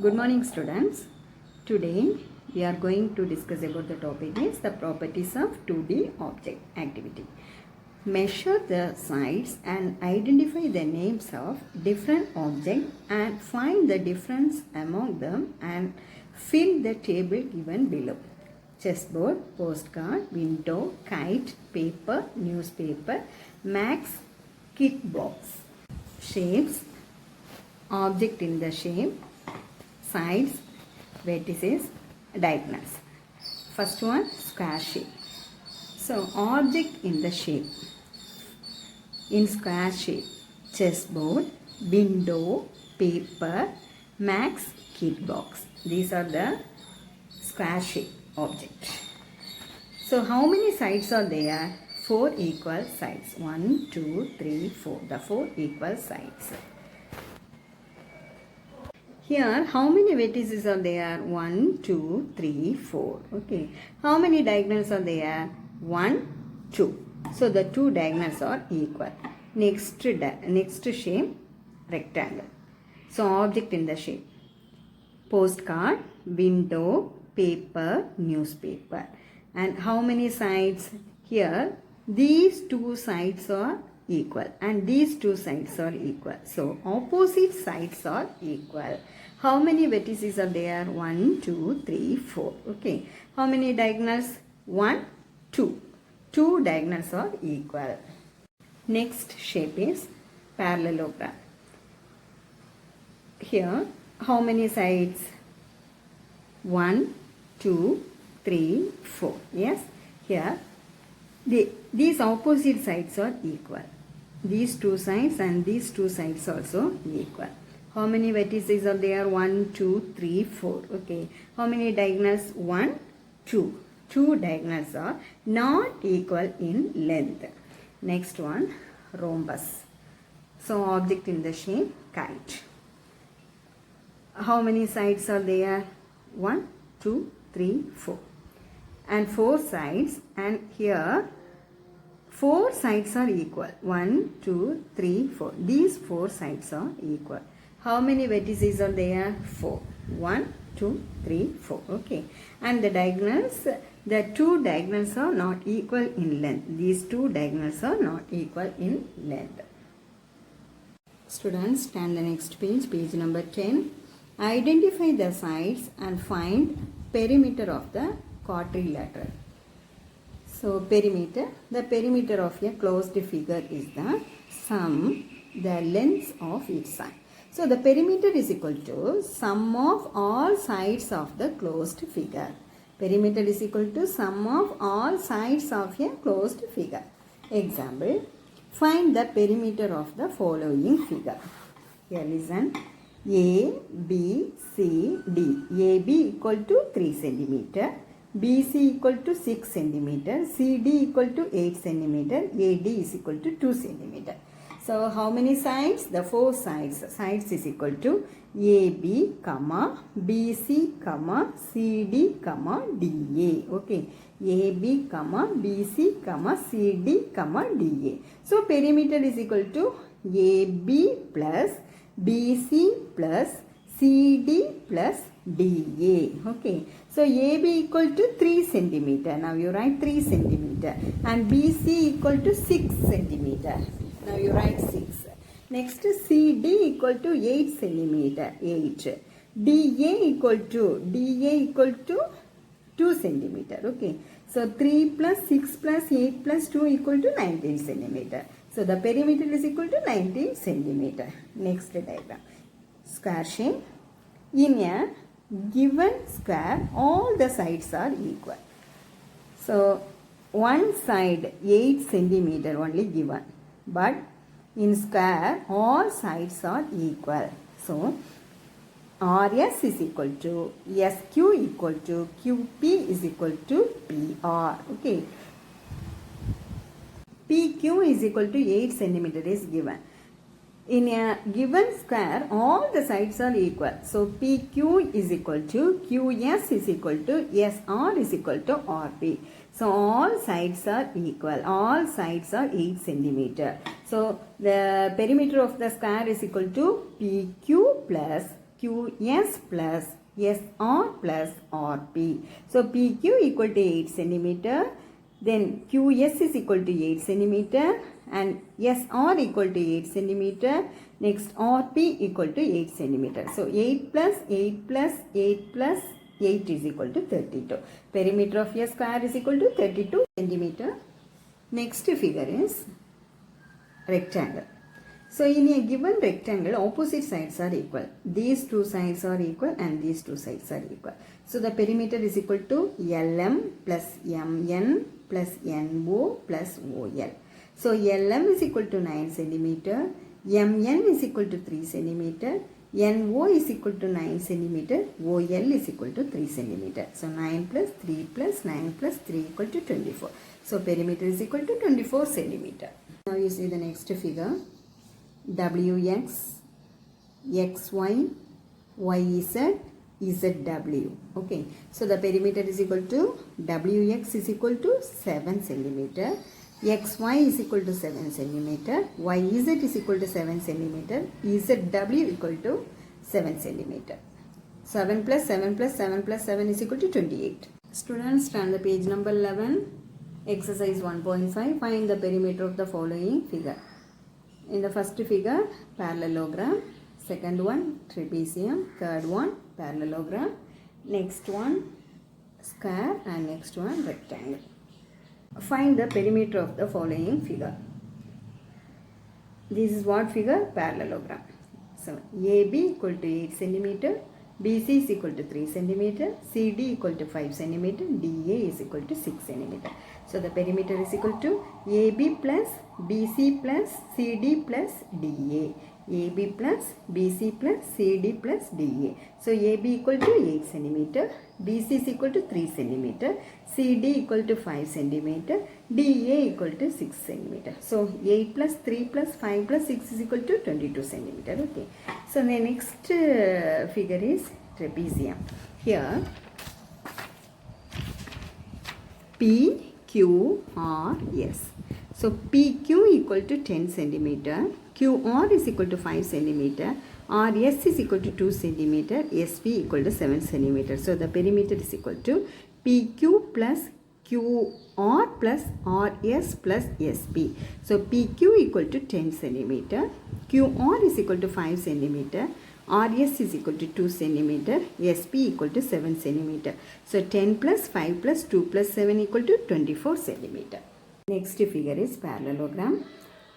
Good morning students. Today we are going to discuss about the topic is the properties of 2D object activity. Measure the sides and identify the names of different objects and find the difference among them and fill the table given below. Chessboard, postcard, window, kite, paper, newspaper, max, kit box. Shapes, object in the shape, sides, vertices, diagonals. First one, square shape. So, object in the shape. In square shape, chessboard, window, paper, max, kit box. These are the square shape object. So, how many sides are there? 4 equal sides. 1, 2, 3, 4. The 4 equal sides. Here, how many vertices are there? 1, 2, 3, 4. Okay. How many diagonals are there? 1, 2. So, the two diagonals are equal. Next shape, rectangle. So, object in the shape. Postcard, window, paper, newspaper. And how many sides? Here, these two sides are equal and these two sides are equal. So, opposite sides are equal. How many vertices are there? 1, 2, 3, 4. Okay. How many diagonals? 1, 2. Two diagonals are equal. Next shape is parallelogram. Here, how many sides? 1, 2, 3, 4. Yes. Here, these opposite sides are equal. These two sides and these two sides also equal. How many vertices are there? 1, 2, 3, 4. Okay. How many diagonals? 1, 2. Two diagonals are not equal in length. Next one, rhombus. So, object in the shape, kite. How many sides are there? 1, 2, 3, 4. And 4 sides, and here 4 sides are equal. 1, 2, 3, 4. These 4 sides are equal. How many vertices are there? 4. 1, 2, 3, 4. Okay. And the diagonals, the two diagonals are not equal in length. These two diagonals are not equal in length. Students, turn the next page, page number 10. Identify the sides and find perimeter of the quadrilateral. So, perimeter, the perimeter of a closed figure is the sum, the lengths of each side. So, the perimeter is equal to sum of all sides of the closed figure. Perimeter is equal to sum of all sides of a closed figure. Example, find the perimeter of the following figure. Here listen. A, B, C, D. AB equal to 3 cm. BC equal to 6 cm. CD equal to 8 cm. AD is equal to 2 cm. So, how many sides? The 4 sides. Sides is equal to AB, BC, CD, DA. Okay. AB, BC, CD, DA. So, perimeter is equal to AB plus BC plus CD plus DA. Okay. So, AB equal to 3 cm. Now, you write 3 cm. And BC equal to 6 cm. Now, you write 6. Next, CD equal to 8 cm. 8. DA equal to 2 cm. Okay. So, 3 plus 6 plus 8 plus 2 equal to 19 cm. So, the perimeter is equal to 19 cm. Next diagram. Square shape. In a given square, all the sides are equal. So, one side 8 cm only given. But in square, all sides are equal. So, RS is equal to SQ equal to QP is equal to PR. Okay. PQ is equal to 8 cm is given. In a given square, all the sides are equal. So, PQ is equal to QS is equal to SR is equal to RP. So, all sides are equal. All sides are 8 cm. So, the perimeter of the square is equal to PQ plus QS plus SR plus RP. So PQ equal to 8 centimeter. Then QS is equal to 8 centimeter and SR equal to 8 centimeter. Next RP equal to 8 centimeter. So 8 plus 8 plus 8 plus 8 is equal to 32. Perimeter of a square is equal to 32 centimeter. Next figure is rectangle. So in a given rectangle, opposite sides are equal. These two sides are equal and these two sides are equal. So the perimeter is equal to LM plus MN plus NO plus OL. So LM is equal to 9 centimeter, MN is equal to 3 centimeter, NO is equal to 9 centimeter, OL is equal to 3 centimeter. So 9 plus 3 plus 9 plus 3 equal to 24. So perimeter is equal to 24 centimeter. Now you see the next figure. WX, XY, YZ, ZW. Okay. So the perimeter is equal to WX is equal to 7 centimeter. XY is equal to 7 centimeter. YZ is equal to 7 centimeter. ZW equal to 7 centimeter. 7 plus 7 plus 7 plus 7 is equal to 28. Students, turn the page number 11. Exercise 1.5. Find the perimeter of the following figure. In the first figure, parallelogram. Second one, trapezium. Third one, parallelogram. Next one, square. And next one, rectangle. Find the perimeter of the following figure. This is what figure? Parallelogram. So, AB equal to 8 centimeter. BC is equal to 3 centimeter. CD equal to 5 centimeter. DA is equal to 6 centimeter. So the perimeter is equal to AB plus BC plus CD plus DA. AB plus BC plus CD plus DA. So AB equal to 8 centimeter. BC is equal to 3 centimeter. CD equal to 5 centimeter. DA equal to 6 centimeter. So 8 plus 3 plus 5 plus 6 is equal to 22 centimeter. Okay. So the next figure is trapezium. Here P, Q, R, S. So PQ equal to 10 centimeter, QR is equal to 5 centimeter, RS is equal to 2 centimeter, SV equal to 7 centimeter. So the perimeter is equal to PQ plus QR plus RS plus SP. So PQ equal to 10 centimeter, QR is equal to 5 centimeter, RS is equal to 2 centimeter, SP equal to 7 centimeter. So 10 plus 5 plus 2 plus 7 equal to 24 centimeter. Next figure is parallelogram.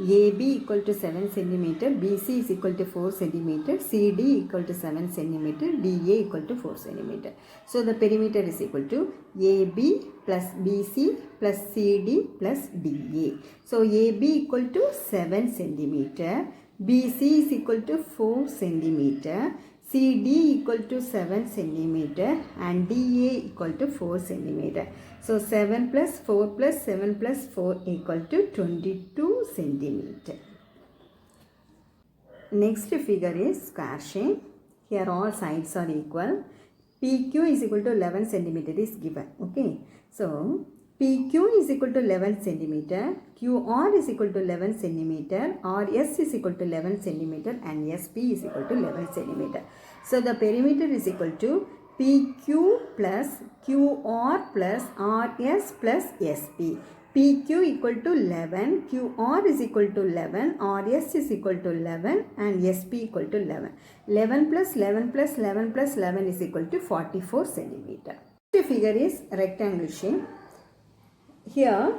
AB equal to 7 centimeter, BC is equal to 4 centimeter, CD equal to 7 centimeter, DA equal to 4 centimeter. So the perimeter is equal to AB plus BC plus CD plus DA. So AB equal to 7 centimeter, BC is equal to 4 centimeter, CD equal to 7 centimeter and DA equal to 4 centimeter. So 7 plus 4 plus 7 plus 4 equal to 22 centimeter. Next figure is square shape. Here all sides are equal. PQ is equal to 11 centimeter is given. Okay. So PQ is equal to 11 centimeter, QR is equal to 11 centimeter, RS is equal to 11 centimeter and SP is equal to 11 centimeter. So the perimeter is equal to PQ plus QR plus RS plus SP. PQ equal to 11, QR is equal to 11, RS is equal to 11 and SP equal to 11. 11 plus 11 plus 11 plus 11 is equal to 44 centimeter. The figure is rectangle shape. Here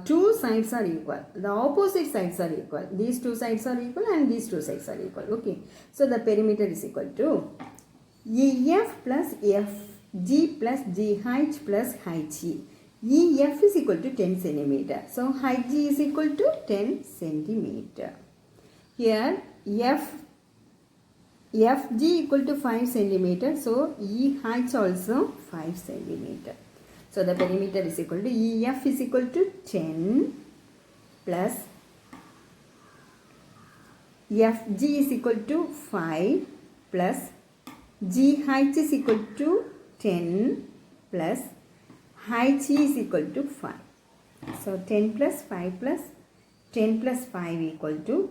two sides are equal. The opposite sides are equal. These two sides are equal and these two sides are equal. Okay. So the perimeter is equal to EF plus FG plus GH plus HG. EF is equal to 10 centimeter. So HG is equal to 10 centimeter. Here FG equal to 5 centimeter. So EH also 5 centimeter. So the perimeter is equal to EF is equal to 10 plus FG is equal to 5 plus GH is equal to 10 plus HG is equal to 5. So 10 plus 5 plus 10 plus 5 equal to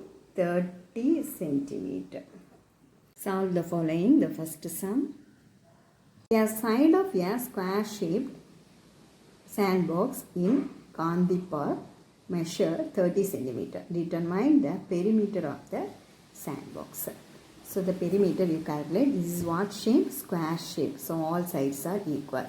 30 centimeter. Solve the following. The first sum. A side of a square shaped sandbox in Kandipur measure 30 centimeter. Determine the perimeter of the sandbox. So the perimeter you calculate. This is what shape? Square shape. So all sides are equal.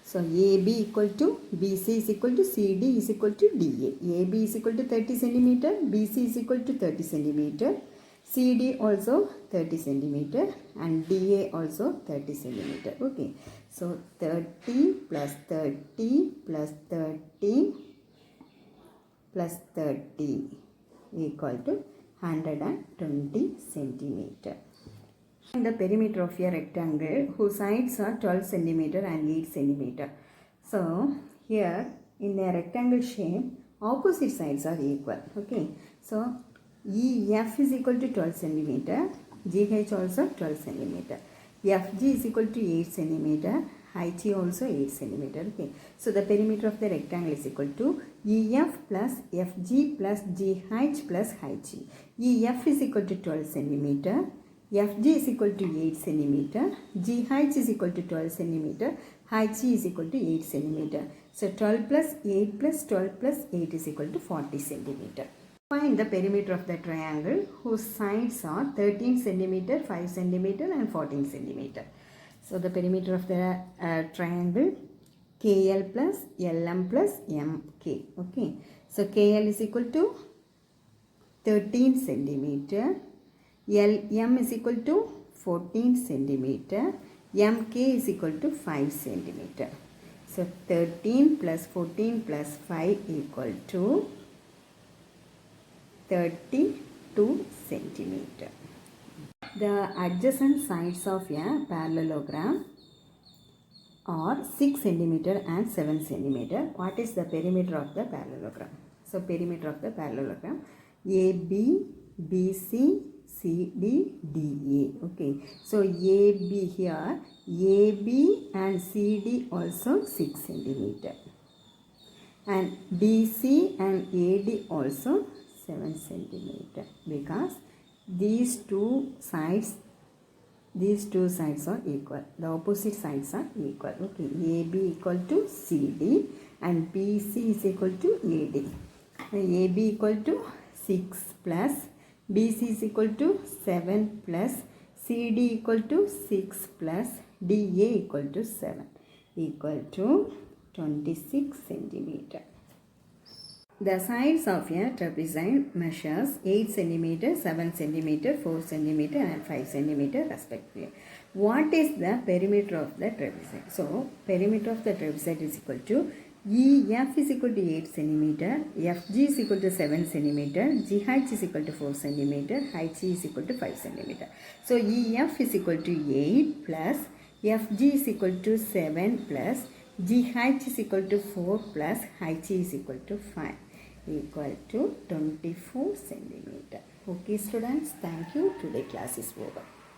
So AB equal to BC is equal to CD is equal to DA. AB is equal to 30 centimeter. BC is equal to 30 centimeter. CD also 30 centimeter and DA also 30 centimeter. Okay. So 30 plus 30 plus 30 plus 30 equal to 120 centimeter. Find the perimeter of a rectangle whose sides are 12 centimeter and 8 centimeter. So here in a rectangle shape, opposite sides are equal. Okay. So EF is equal to 12 centimeter, GH also 12 centimeter. FG is equal to 8 centimeter, HG also 8 centimeter. Okay. So the perimeter of the rectangle is equal to EF plus FG plus GH plus HG. EF is equal to 12 centimeter. FG is equal to 8 centimeter, GH is equal to 12 centimeter, HG is equal to 8 centimeter. So 12 plus 8 plus 12 plus 8 is equal to 40 centimeter. Find the perimeter of the triangle whose sides are 13 centimeter, 5 centimeter and 14 centimeter. So the perimeter of the triangle KL plus LM plus MK. Okay. So KL is equal to 13 centimeter. LM is equal to 14 centimeter. MK is equal to 5 centimeter. So 13 plus 14 plus 5 equal to 32 centimeter. The adjacent sides of a parallelogram are 6 centimeter and 7 centimeter. What is the perimeter of the parallelogram? So perimeter of the parallelogram AB, BC, CD, DA. Okay. So AB here, AB and CD also 6 centimeter. And BC and AD also 7 centimeter, because these two sides are equal. The opposite sides are equal. Okay. AB equal to CD and BC is equal to AD. AB equal to 6 plus BC is equal to 7 plus CD equal to 6 plus DA equal to 7 equal to 26 centimeter. The sides of a trapezoid measures 8 centimeter, 7 centimeter, 4 centimeter and 5 centimeter respectively. What is the perimeter of the trapezoid? So perimeter of the trapezoid is equal to EF is equal to 8 centimeter, FG is equal to 7 centimeter, GH is equal to 4 centimeter, HG is equal to 5 centimeter. So EF is equal to 8 plus FG is equal to 7 plus GH is equal to 4 plus HG is equal to 5 equal to 24 centimeter. Okay students, thank you. Today class is over.